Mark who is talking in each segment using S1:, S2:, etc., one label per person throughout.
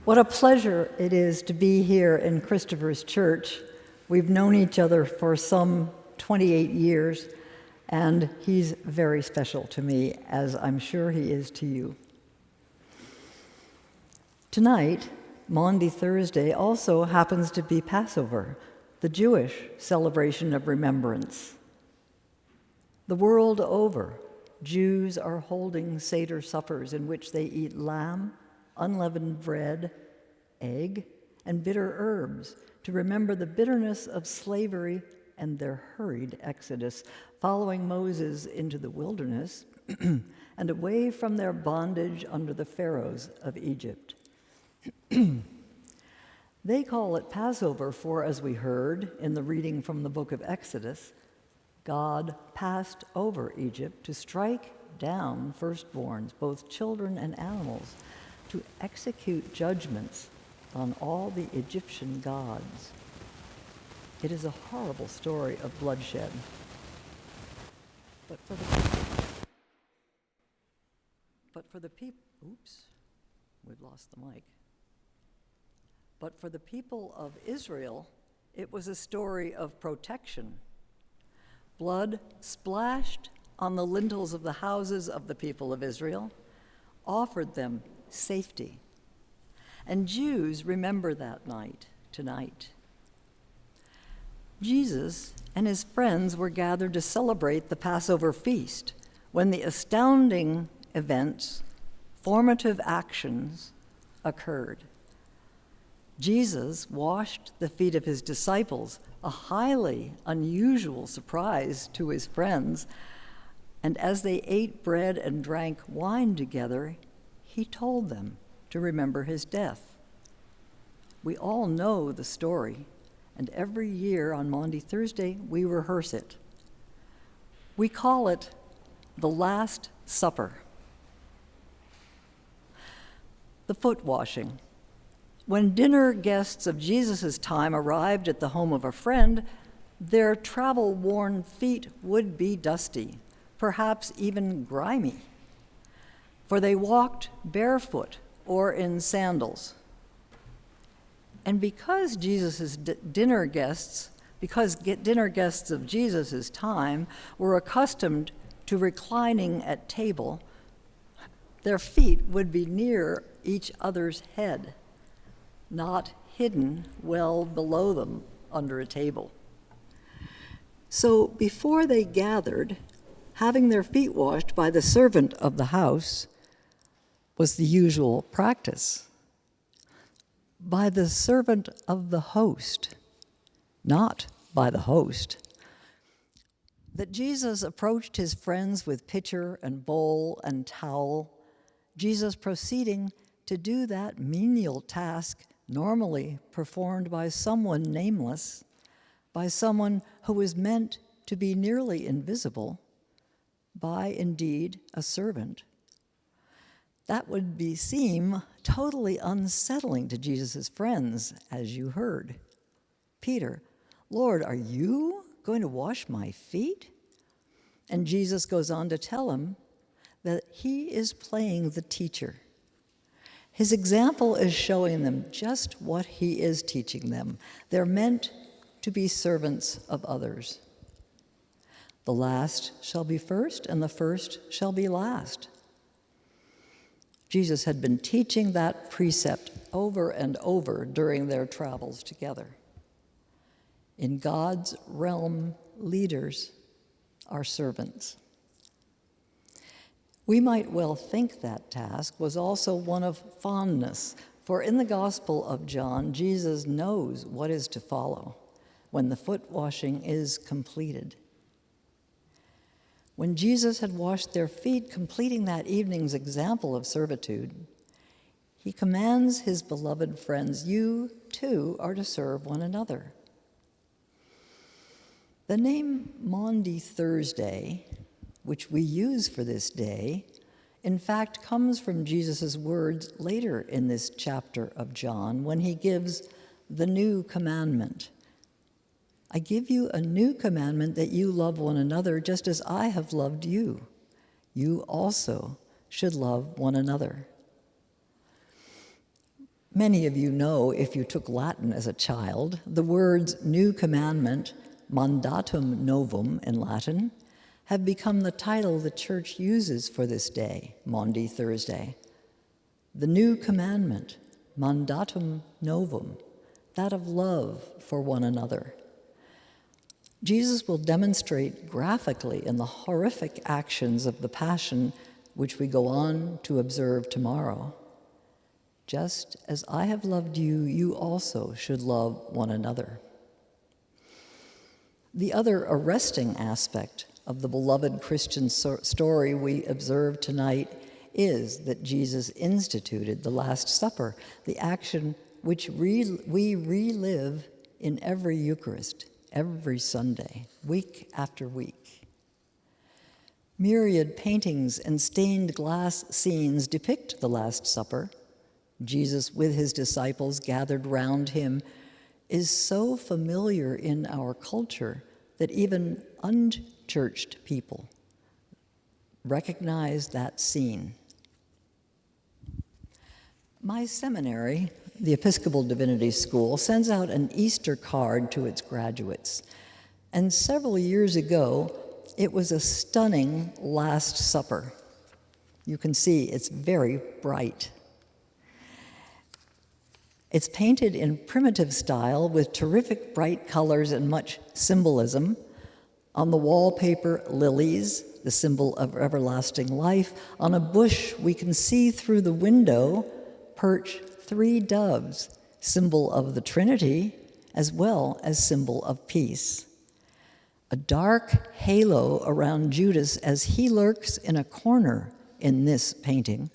S1: What a pleasure it is to be here in Christopher's church. We've known each other for some 28 years, and he's very special to me, as I'm sure he is to you. Tonight, Maundy Thursday, also happens to be Passover, the Jewish celebration of remembrance. The world over, Jews are holding Seder suppers in which they eat lamb, unleavened bread, egg, and bitter herbs to remember the bitterness of slavery and their hurried exodus, following Moses into the wilderness and away from their bondage under the pharaohs of Egypt. They call it Passover, for, as we heard in the reading from the book of Exodus, God passed over Egypt to strike down firstborns, both children and animals, to execute judgments on all the Egyptian gods. It is a horrible story of bloodshed. But for the people, oops, we've lost the mic. But for the people of Israel, it was a story of protection. Blood splashed on the lintels of the houses of the people of Israel offered them safety. And Jews remember that night tonight. Jesus and his friends were gathered to celebrate the Passover feast when the astounding events, formative actions, occurred. Jesus washed the feet of his disciples, a highly unusual surprise to his friends, and as they ate bread and drank wine together, he told them to remember his death. We all know the story, and every year on Maundy Thursday, we rehearse it. We call it the Last Supper. The foot washing. When dinner guests of Jesus' time arrived at the home of a friend, their travel-worn feet would be dusty, perhaps even grimy, for they walked barefoot or in sandals. And because dinner guests of Jesus' time were accustomed to reclining at table, their feet would be near each other's head, not hidden well below them under a table. So before they gathered, having their feet washed by the servant of the house was the usual practice. By the servant of the host, not by the host. That Jesus approached his friends with pitcher and bowl and towel, Jesus proceeding to do that menial task normally performed by someone nameless, by someone who was meant to be nearly invisible, by indeed a servant. That would seem totally unsettling to Jesus' friends, as you heard. Peter, Lord, are you going to wash my feet? And Jesus goes on to tell him that he is playing the teacher. His example is showing them just what he is teaching them. They're meant to be servants of others. The last shall be first, and the first shall be last. Jesus had been teaching that precept over and over during their travels together. In God's realm, leaders are servants. We might well think that task was also one of fondness, for in the Gospel of John, Jesus knows what is to follow when the foot washing is completed. When Jesus had washed their feet, completing that evening's example of servitude, he commands his beloved friends, you too are to serve one another. The name Maundy Thursday, which we use for this day, in fact comes from Jesus' words later in this chapter of John when he gives the new commandment. I give you a new commandment that you love one another just as I have loved you. You also should love one another. Many of you know, if you took Latin as a child, the words new commandment, mandatum novum in Latin, have become the title the church uses for this day, Maundy Thursday. The new commandment, mandatum novum, that of love for one another. Jesus will demonstrate graphically in the horrific actions of the Passion, which we go on to observe tomorrow. Just as I have loved you, you also should love one another. The other arresting aspect of the beloved Christian story we observe tonight is that Jesus instituted the Last Supper, the action which we relive in every Eucharist, every Sunday, week after week. Myriad paintings and stained glass scenes depict the Last Supper. Jesus, with his disciples gathered round him, is so familiar in our culture that even unchurched people recognize that scene. My seminary, the Episcopal Divinity School, sends out an Easter card to its graduates. And several years ago, it was a stunning Last Supper. You can see it's very bright. It's painted in primitive style with terrific bright colors and much symbolism. On the wallpaper, lilies, the symbol of everlasting life. On a bush, we can see through the window perch 3 doves, symbol of the Trinity, as well as symbol of peace. A dark halo around Judas as he lurks in a corner in this painting,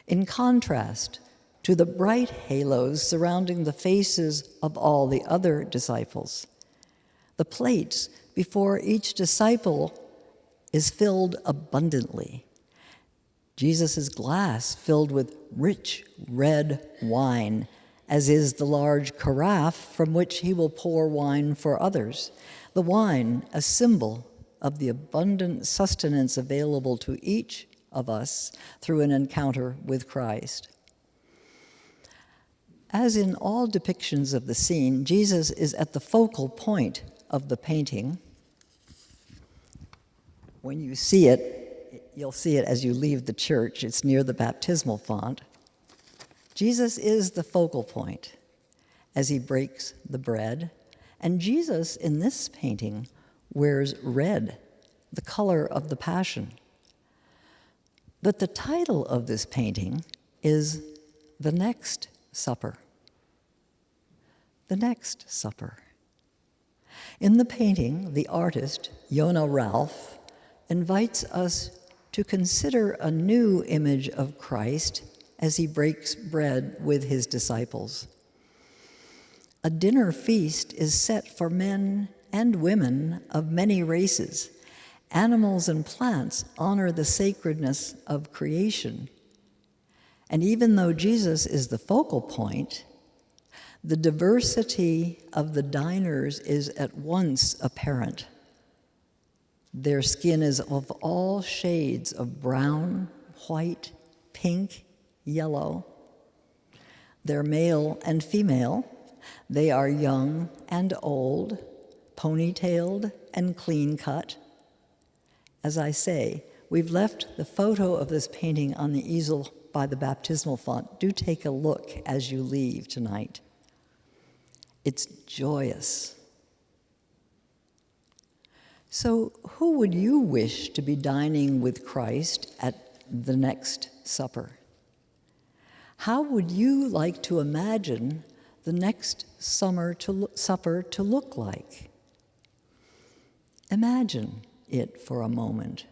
S1: in contrast to the bright halos surrounding the faces of all the other disciples. The plates before each disciple is filled abundantly. Jesus' glass filled with rich red wine, as is the large carafe from which he will pour wine for others. The wine, a symbol of the abundant sustenance available to each of us through an encounter with Christ. As in all depictions of the scene, Jesus is at the focal point of the painting. When you see it, you'll see it as you leave the church. It's near the baptismal font. Jesus is the focal point as he breaks the bread. And Jesus, in this painting, wears red, the color of the Passion. But the title of this painting is The Next Supper. The Next Supper. In the painting, the artist, Yona Ralph, invites us to consider a new image of Christ as he breaks bread with his disciples. A dinner feast is set for men and women of many races. Animals and plants honor the sacredness of creation. And even though Jesus is the focal point, the diversity of the diners is at once apparent. Their skin is of all shades of brown, white, pink, yellow. They're male and female. They are young and old, ponytailed and clean-cut. As I say, we've left the photo of this painting on the easel by the baptismal font. Do take a look as you leave tonight. It's joyous. So, who would you wish to be dining with Christ at the next supper? How would you like to imagine the next supper to look like? Imagine it for a moment,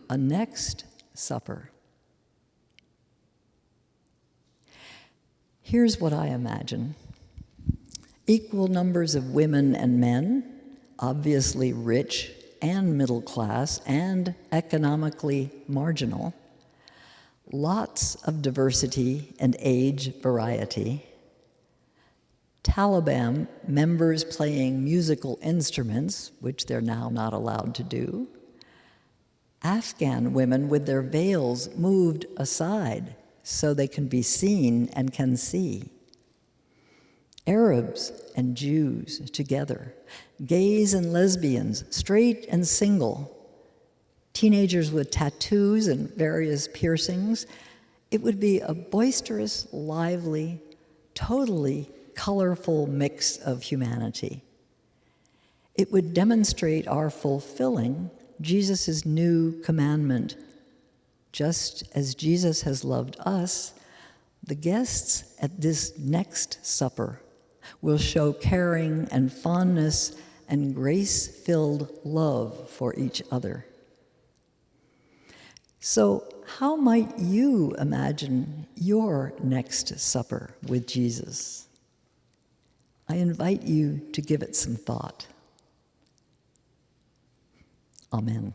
S1: a next supper. Here's what I imagine. Equal numbers of women and men, obviously rich and middle class and economically marginal. Lots of diversity and age variety. Taliban members playing musical instruments, which they're now not allowed to do. Afghan women with their veils moved aside so they can be seen and can see. Arabs and Jews together, gays and lesbians, straight and single, teenagers with tattoos and various piercings. It would be a boisterous, lively, totally colorful mix of humanity. It would demonstrate our fulfilling Jesus' new commandment. Just as Jesus has loved us, the guests at this next supper will show caring and fondness and grace-filled love for each other. So, how might you imagine your next supper with Jesus? I invite you to give it some thought. Amen.